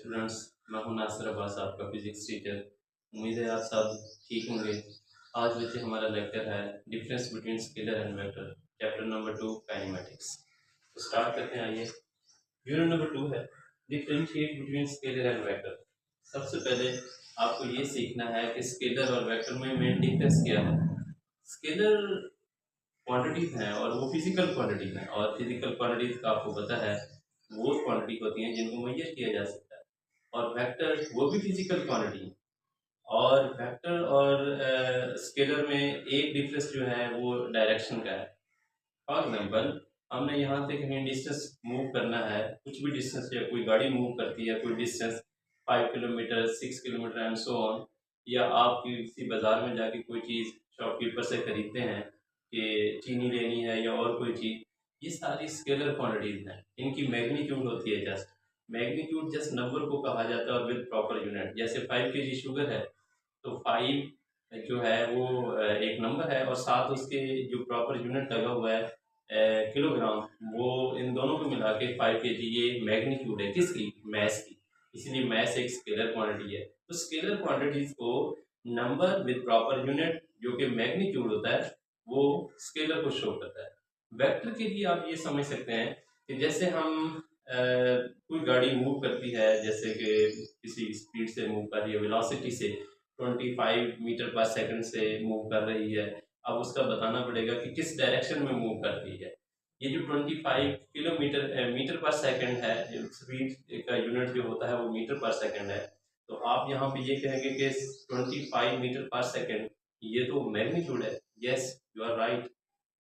Students, मैं हूं नासिर अब्बास, आपका फिजिक्स टीचर। उम्मीद है आप सब ठीक होंगे। आज बच्चे हमारा लेक्चर है difference between scalar and vector, chapter number 2 kinematics. तो स्टार्ट करते हैं। आइए, यूनिट नंबर 2 है differentiate between scalar and vector. सबसे पहले आपको ये सीखना है कि स्केलर और वेक्टर में मेन डिफरेंस क्या है। स्केलर क्वांटिटीज हैं और वो फिजिकल क्वांटिटीज हैं, और फिजिकल क्वांटिटीज का आपको पता है वो क्वांटिटी होती हैं जिनको मेजर किया जा सकता है। और वेक्टर वो भी फिजिकल क्वांटिटी है। और वेक्टर और स्केलर में एक डिफरेंस जो है वो डायरेक्शन का है। फॉर एग्जांपल, हमने यहाँ से कहीं डिस्टेंस मूव करना है, कुछ भी डिस्टेंस, या कोई गाड़ी मूव करती है कोई distance 5 kilometre, 6 kilometre and so on, या आप किसी बाजार में जाके कोई चीज़ शॉपकीपर से खरीदते हैं कि चीनी लेनी है या और कोई चीज़, ये सारी स्केलर क्वांटिटीज हैं। इनकी मैग्नीट्यूड होती है जस्ट। मैग्नीट्यूड जस्ट नंबर को कहा जाता है विद प्रॉपर यूनिट। जैसे 5 kg शुगर है, तो 5 जो है वो एक नंबर है, और साथ उसके जो प्रॉपर यूनिट लगा हुआ है किलोग्राम, वो इन दोनों को मिला के 5 kg, ये मैग्नीट्यूड है किसकी, मैस की। इसीलिए मैस एक स्केलर क्वांटिटी है। तो स्केलर क्वांटिटीज को नंबर विद प्रॉपर यूनिट जो कि मैग्नीट्यूड होता है, वो स्केलर को शो करता है। वेक्टर के लिए आप ये समझ सकते हैं कि जैसे हम कोई गाड़ी मूव करती है, जैसे कि किसी स्पीड से मूव कर रही है, वेलोसिटी से 25 मीटर पर सेकंड से मूव कर रही है। अब उसका बताना पड़ेगा कि किस डायरेक्शन में मूव कर रही है। ये जो 25 किलोमीटर मीटर पर सेकंड है, स्पीड का यूनिट जो होता है वो मीटर पर सेकंड है। तो आप यहाँ पे ये कहेंगे कि 25 मीटर पर सेकंड, ये तो मैग्नीट्यूड है। Yes, you are right.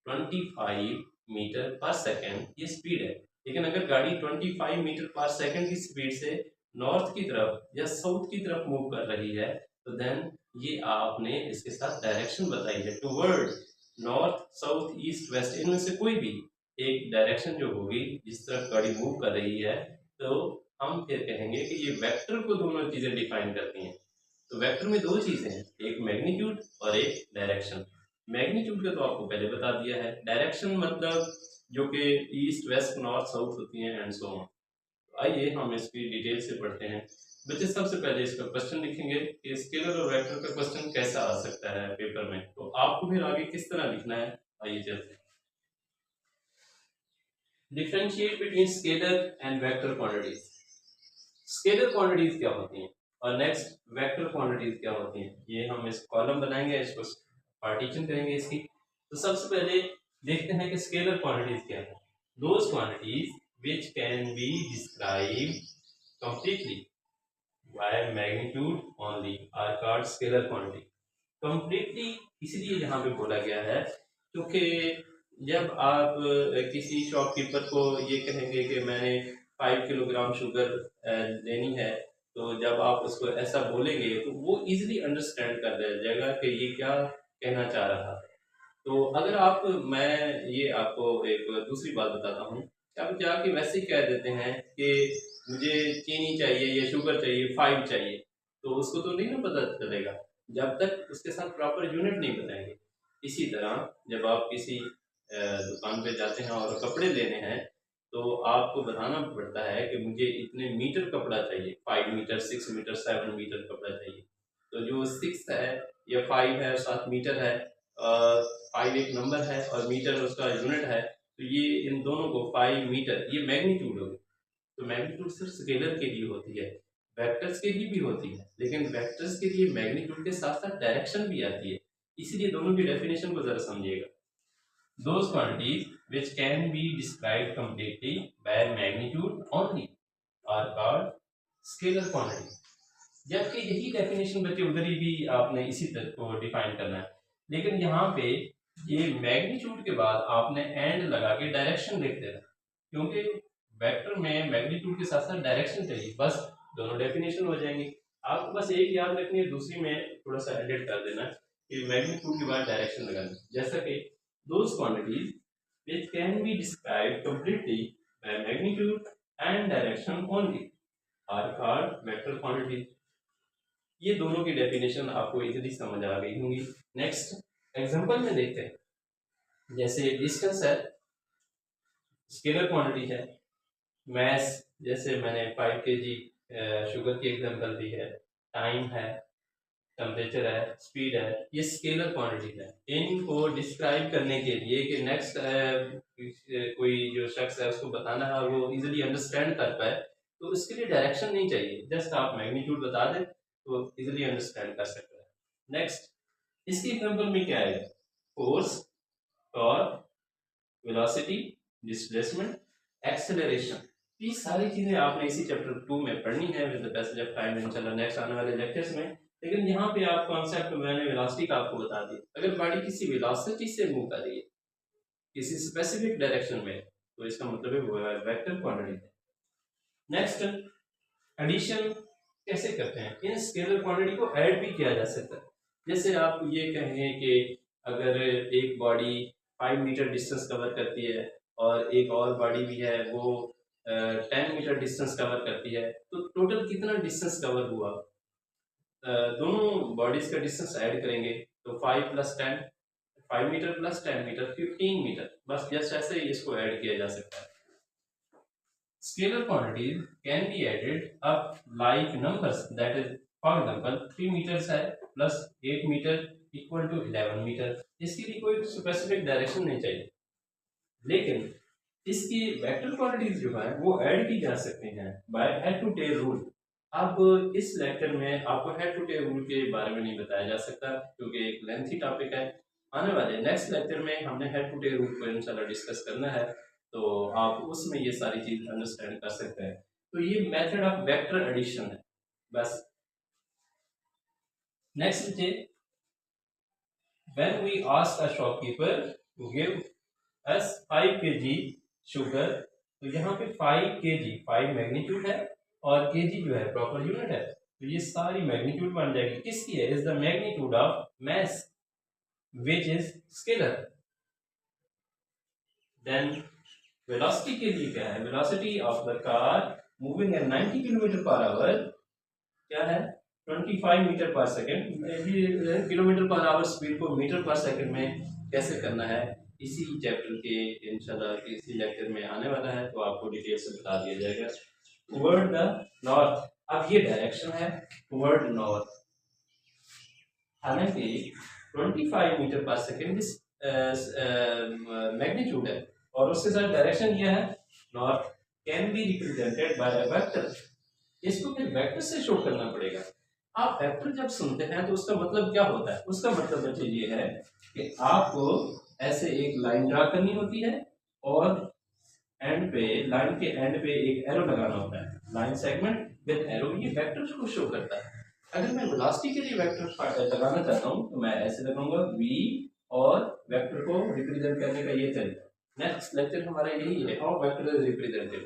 25 metre per second ये स्पीड है। लेकिन अगर गाड़ी 25 मीटर पर सेकंड की स्पीड से नॉर्थ की तरफ या साउथ की तरफ मूव कर रही है, तो देन ये आपने इसके साथ डायरेक्शन बताई है toward north, south, east, west. इनमें से कोई भी एक डायरेक्शन जो होगी जिस तरफ गाड़ी मूव कर रही है, तो हम फिर कहेंगे कि ये वेक्टर को दोनों चीजें डिफाइन करती हैं। तो वेक्टर में दो चीजें हैं, एक मैग्नीट्यूड और एक डायरेक्शन। मैग्नीट्यूड का तो आपको पहले बता दिया है। डायरेक्शन मतलब जो कि ईस्ट, वेस्ट, नॉर्थ, साउथ होती हैं एंड सो ऑन। आइए हम इसकी डिटेल से पढ़ते हैं। बच्चे सबसे पहले इसका क्वेश्चन लिखेंगे कि स्केलर और वेक्टर का क्वेश्चन कैसा आ सकता है पेपर में, तो आपको फिर आगे किस तरह लिखना है। आइए चलते हैं। Differentiate between scalar and vector quantities. Scalar quantities क्या होती हैं और नेक्स्ट वेक्टर क्वांटिटीज क्या होती हैं, ये हम इस कॉलम बनाएंगे, इसको पार्टीशन करेंगे इसकी। तो सबसे पहले देखते हैं कि स्केलर क्वांटिटीज क्या है। Those quantities which can be described completely by magnitude only are called scalar quantity। completely इसलिए यहाँ पे बोला गया है क्योंकि जब आप किसी शॉपकीपर को ये कहेंगे कि मैंने 5 किलोग्राम शुगर लेनी है, तो जब आप उसको ऐसा बोलेंगे तो वो इजीली अंडरस्टैंड कर जाएगा कि ये क्या कहना चाह रहा है। तो अगर आप, मैं ये आपको एक दूसरी बात बताता हूँ कि आप जाके वैसे ही कह देते हैं कि मुझे चीनी चाहिए या शुगर चाहिए, 5 चाहिए, तो उसको तो नहीं ना पता चलेगा जब तक उसके साथ प्रॉपर यूनिट नहीं बताएंगे। इसी तरह जब आप किसी दुकान पे जाते हैं और कपड़े लेने हैं, तो आपको बताना पड़ता है कि मुझे इतने मीटर कपड़ा चाहिए, 5 मीटर, 6 मीटर, 7 मीटर कपड़ा चाहिए। तो जो 6 है या 5 है और 7 मीटर है, 5 एक नंबर है और मीटर उसका यूनिट है, तो ये इन दोनों को 5 मीटर, ये मैग्नीट्यूड होगी। तो मैग्नीट्यूड सिर्फ स्केलर के लिए होती है, वेक्टर्स के लिए भी होती है, लेकिन वेक्टर्स के लिए मैग्नीट्यूड के साथ साथ डायरेक्शन भी आती है। इसीलिए दोनों की डेफिनेशन को जरा समझिएगा। Those quantities which can be described completely by magnitude only are called scalar quantity। जबकि यही डेफिनेशन बच्चे उधर ही भी आपने इसी तरह को डिफाइन करना है, लेकिन यहाँ पे ये मैग्नीट्यूड के बाद आपने एंड लगा के डायरेक्शन लिख देना, क्योंकि वेक्टर में मैग्नीट्यूड के साथ साथ डायरेक्शन चाहिए, बस दोनों डेफिनेशन हो जाएंगी। आपको बस एक याद रखनी है, दूसरी में थोड़ा सा एडिट कर देना कि मैग्नीट्यूड के बाद डायरेक्शन लगाना। जैसा कि those quantities which can be described completely by magnitude and direction only are called vector quantities। ये दोनों की डेफिनेशन आपको इजीली समझ आ गई होंगी। नेक्स्ट एग्जांपल में देखते हैं। जैसे डिस्टेंस है, स्केलर क्वांटिटी है। मैस, जैसे मैंने 5 kg शुगर की एग्जांपल दी है, टाइम है, टेम्परेचर है, स्पीड है, ये स्केलर क्वांटिटी है। इनको डिस्क्राइब करने के लिए कि नेक्स्ट कोई जो शख्स है उसको बताना है और वो इजीली अंडरस्टैंड कर पाए, तो इसके लिए डायरेक्शन नहीं चाहिए, जस्ट आप मैग्नीट्यूड बता दें तो इजीली अंडरस्टैंड कर सकते हैं। नेक्स्ट, इसकी एग्जांपल में क्या है, force, torque, velocity, displacement, acceleration, ये सारी चीजें आपने इसी चैप्टर 2 में पढ़नी है with the passage of time इंशाल्लाह नेक्स्ट आने वाले लेक्चर्स में। लेकिन यहाँ पे आप कॉन्सेप्ट मैंने वेलोसिटी का आपको बता दी, अगर गाड़ी किसी वेलोसिटी से मूव कर रही है किसी स्पेसिफिक डायरेक्शन में, तो इसका मतलब है वो वेक्टर क्वांटिटी है। नेक्स्ट, एडिशन कैसे करते हैं, इन स्केलर क्वांटिटी को ऐड भी किया जा सकता है। जैसे आप ये कहें कि अगर एक बॉडी 5 मीटर डिस्टेंस कवर करती है और एक और बॉडी भी है वो 10 मीटर डिस्टेंस कवर करती है, तो टोटल कितना डिस्टेंस कवर हुआ, दोनों बॉडीज का डिस्टेंस ऐड करेंगे तो 5 plus 10, 5 metre plus 10 metre 15 metre, बस जस्ट ऐसे ही इसको ऐड किया जा सकता है। Scalar quantities can be added up like numbers, that is for example 3 meters है plus 8 मीटर equal to 11 मीटर, इसके लिए कोई स्पेसिफिक डायरेक्शन नहीं चाहिए, लेकिन इसकी वेक्टर क्वांटिटीज जो है वो ऐड की जा सकती हैं by head to tail rule. अब इस लेक्चर में आपको हेड टू टेल रूल के बारे में नहीं बताया जा सकता क्योंकि एक लेंथी टॉपिक है। आने वाले नेक्स्ट लेक्चर में हमने हेड टू टेल रूल को इंशाल्लाह डिस्कस करना है, तो आप उसमें ये सारी चीज अंडरस्टैंड कर सकते हैं। तो ये मेथड ऑफ वेक्टर एडिशन है बस। Next day, when we ask a shopkeeper to give us 5 kg sugar, तो यहाँ पे 5 kg 5 मैग्नीट्यूड है और kg जो है प्रॉपर यूनिट है, तो ये सारी मैग्नीट्यूड बन जाएगी किसकी है, is the magnitude of mass which is scalar. Then velocity के लिए क्या है, velocity of the car moving at 90 kilometre per hour क्या है 25 metre per second. Kilometre per hour speed को मीटर पर सेकेंड में कैसे करना है, इसी चैप्टर के इंशाल्लाह इसी लेक्चर में आने वाला है, तो आपको डिटेल से बता दिया जाएगा। टुवर्ड द नॉर्थ, अब ये डायरेक्शन है टुवर्ड नॉर्थ, हालांकि 25 मीटर पर सेकेंड मैग्नीट्यूड है और उसके साथ डायरेक्शन क्या है north, can be represented by a vector, इसको फिर वेक्टर से शो करना पड़ेगा। आप वेक्टर जब सुनते हैं तो उसका मतलब क्या होता है, उसका मतलब बच्चे ये है कि आपको ऐसे एक लाइन ड्रा करनी होती है और एंड पे लाइन के एंड पे एक एरो लगाना होता है, लाइन सेगमेंट विद एरो, ये वेक्टर को शो करता है। अगर मैं वेलोसिटी के लिए वेक्टर लगाना चाहता हूँ तो मैं ऐसे लगाऊंगा v और वेक्टर को रिप्रेजेंट करने का ये तरीका। नेक्स्ट लेक्चर हमारा यही है, how vector is represented,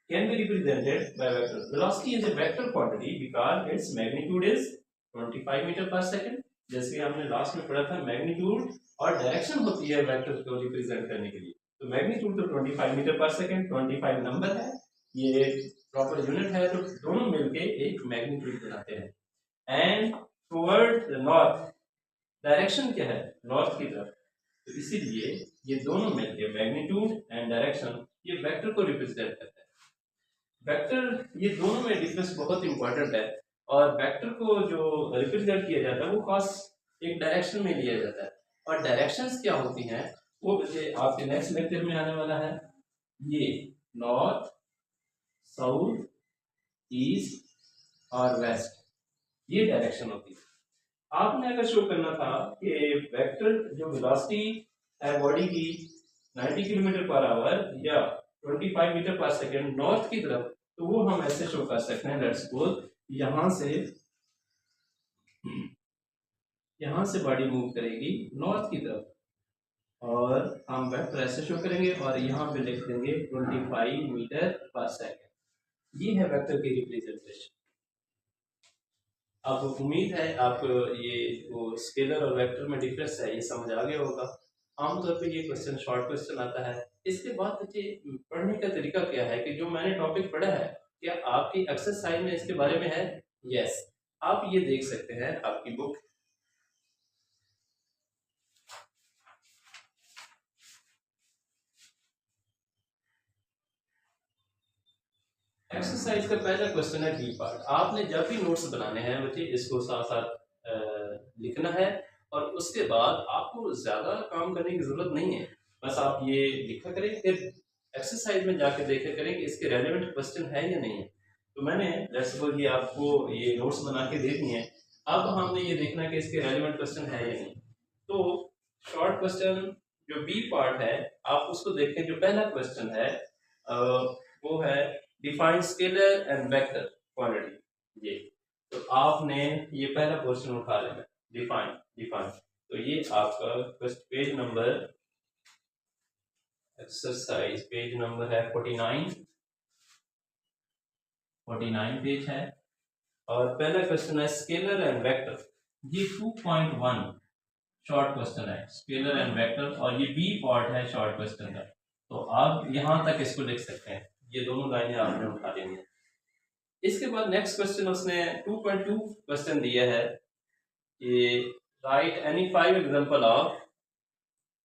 can be represented by vector. Velocity is a vector quantity because its magnitude is 25 metre per second, जैसे हमने लास्ट में पढ़ा था मैग्नीट्यूड और डायरेक्शन होती है वेक्टर को रिप्रेजेंट करने के लिए, तो मैग्नीट्यूड तो 25 मीटर पर सेकंड, 25 नंबर है, ये प्रॉपर यूनिट है, तो दोनों मिलके एक मैग्नीट्यूड बनाते हैं। And toward the north, direction क्या है नॉर्थ की तरफ, तो इसीलिए ये दोनों मिलके मैग्नीट्यूड एंड डायरेक्शन ये वेक्टर को रिप्रेजेंट करते हैं। वेक्टर, ये दोनों में डिफरेंस बहुत इंपॉर्टेंट है, और वेक्टर को जो रिप्रेजेंट किया जाता है वो खास एक डायरेक्शन में लिया जाता है, और डायरेक्शंस क्या होती हैं वो बच्चे आपके नेक्स्ट लेक्चर में आने वाला है। ये नॉर्थ, साउथ, ईस्ट और वेस्ट, ये डायरेक्शन होती है। आपने अगर शो करना था कि वेक्टर जो वेलोसिटी है बॉडी की 90 किलोमीटर पर आवर या 25 मीटर पर सेकेंड नॉर्थ की तरफ, तो वो हम ऐसे शो कर सकते हैं, लेट्स सपोज यहां से बॉडी मूव करेगी नॉर्थ की तरफ और हम वेक्टर ऐसे शो करेंगे और यहाँ पे लिख देंगे 25 मीटर पर सेकेंड, ये है वेक्टर की रिप्रेजेंटेशन। अब उम्मीद है आप ये वो स्केलर और वेक्टर में डिफरेंस है ये समझ आ गया होगा। आमतौर पे ये क्वेश्चन शॉर्ट क्वेश्चन आता है। इसके बाद बच्चे पढ़ने का तरीका क्या है कि जो मैंने टॉपिक पढ़ा है क्या आपकी एक्सरसाइज में इसके बारे में है, यस, आप ये देख सकते हैं आपकी बुक, एक्सरसाइज का पहला क्वेश्चन है बी पार्ट। आपने जब भी नोट्स बनाने हैं बच्चे इसको साथ साथ लिखना है और उसके बाद आपको ज़्यादा काम करने की ज़रूरत नहीं है। बस आप ये लिखा करें, फिर एक्सरसाइज में जाकर देखा करें कि इसके रेलेवेंट क्वेश्चन है या नहीं है। तो मैंने लेट्स सपोज ये आपको ये नोट्स बना के दे दिए हैं। अब हमने ये देखना है कि इसके रेलेवेंट क्वेश्चन है या नहीं। तो शॉर्ट क्वेश्चन जो बी पार्ट है आप उसको देखें। जो पहला क्वेश्चन है वो है define scalar and vector quantity. ये तो आपने ये पहला क्वेश्चन उठा लेना, डिफाइन डिफाइन। तो ये आपका first page number, exercise page number है 49 पेज है। और पहला क्वेश्चन है स्केलर एंड वेक्टर। ये 2.1 शॉर्ट क्वेश्चन है, स्केलर एंड वेक्टर, और ये बी पार्ट है शॉर्ट क्वेश्चन का। तो आप यहां तक इसको लिख सकते हैं, ये दोनों लाइनें आपने उठा लेनी है। इसके बाद नेक्स्ट क्वेश्चन उसने 2.2 क्वेश्चन दिया है कि राइट एनी 5 एग्जांपल ऑफ,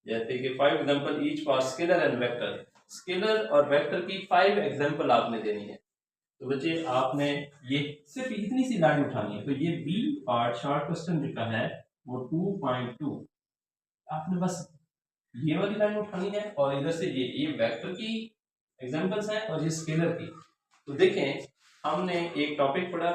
जैसे कि 5 example each for scalar and vector. Scalar और वेक्टर की 5 एग्जांपल आपने देनी है। तो बच्चे आपने ये सिर्फ इतनी सी लाइन उठानी है। तो ये बी पार्ट शॉर्ट क्वेश्चन लिखा है वो 2.2, आपने बस ये वाली लाइन उठानी है और इधर से ये वेक्टर की एग्जांपल्स हैं और ये स्केलर की। तो देखें हमने एक टॉपिक पढ़ा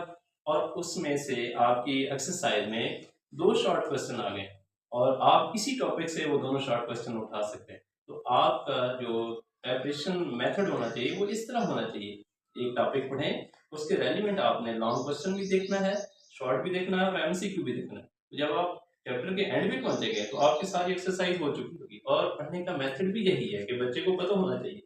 और उसमें से आपकी एक्सरसाइज में 2 शॉर्ट क्वेश्चन आ गए और आप किसी टॉपिक से वो दोनों शॉर्ट क्वेश्चन उठा सकते हैं। तो आपका जो प्रिपरेशन मेथड होना चाहिए वो इस तरह होना चाहिए, एक टॉपिक पढ़ें, उसके रेलिवेंट आपने लॉन्ग क्वेश्चन भी देखना है, शॉर्ट भी देखना है और एमसीक्यू भी देखना है। तो जब आप चैप्टर के एंड में पहुंचेंगे तो आपकी सारी एक्सरसाइज हो चुकी होगी। और पढ़ने का मेथड भी यही है कि बच्चे को पता होना चाहिए।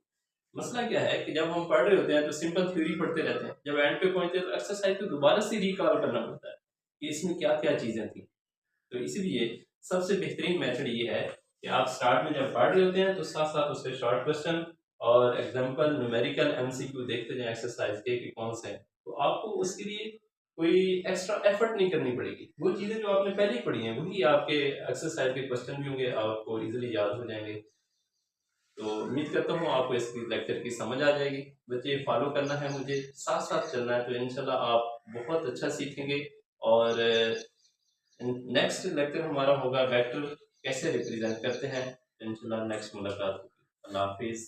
मसला क्या है कि जब हम पढ़ रहे होते हैं तो सिंपल थ्योरी पढ़ते रहते हैं, जब एंड पे पहुंचते हैं तो एक्सरसाइज को दोबारा से रिकॉल करना पड़ता है कि इसमें क्या क्या चीजें थी। तो इसीलिए सबसे बेहतरीन मेथड ये है कि आप स्टार्ट में जब पढ़ रहे होते हैं तो साथ साथ उसके शॉर्ट क्वेश्चन और एग्जाम्पल न्यूमेरिकल एमसीक्यू देखते जाएं एक्सरसाइज के कि कौन से हैं। तो आपको उसके लिए कोई एक्स्ट्रा एफर्ट नहीं करनी पड़ेगी। वो चीजें जो आपने पहले ही पढ़ी हैं वही आपके एक्सरसाइज के क्वेश्चन भी होंगे, आपको इजीली याद हो जाएंगे। तो उम्मीद करता हूँ आपको इसकी लेक्चर की समझ आ जाएगी। बच्चे फॉलो करना है, मुझे साथ साथ चलना है, तो इंशाल्लाह आप बहुत अच्छा सीखेंगे। और नेक्स्ट लेक्चर हमारा होगा वेक्टर कैसे रिप्रेजेंट करते हैं। इंशाल्लाह नेक्स्ट मुलाकात होगी। अल्लाह हाफिज।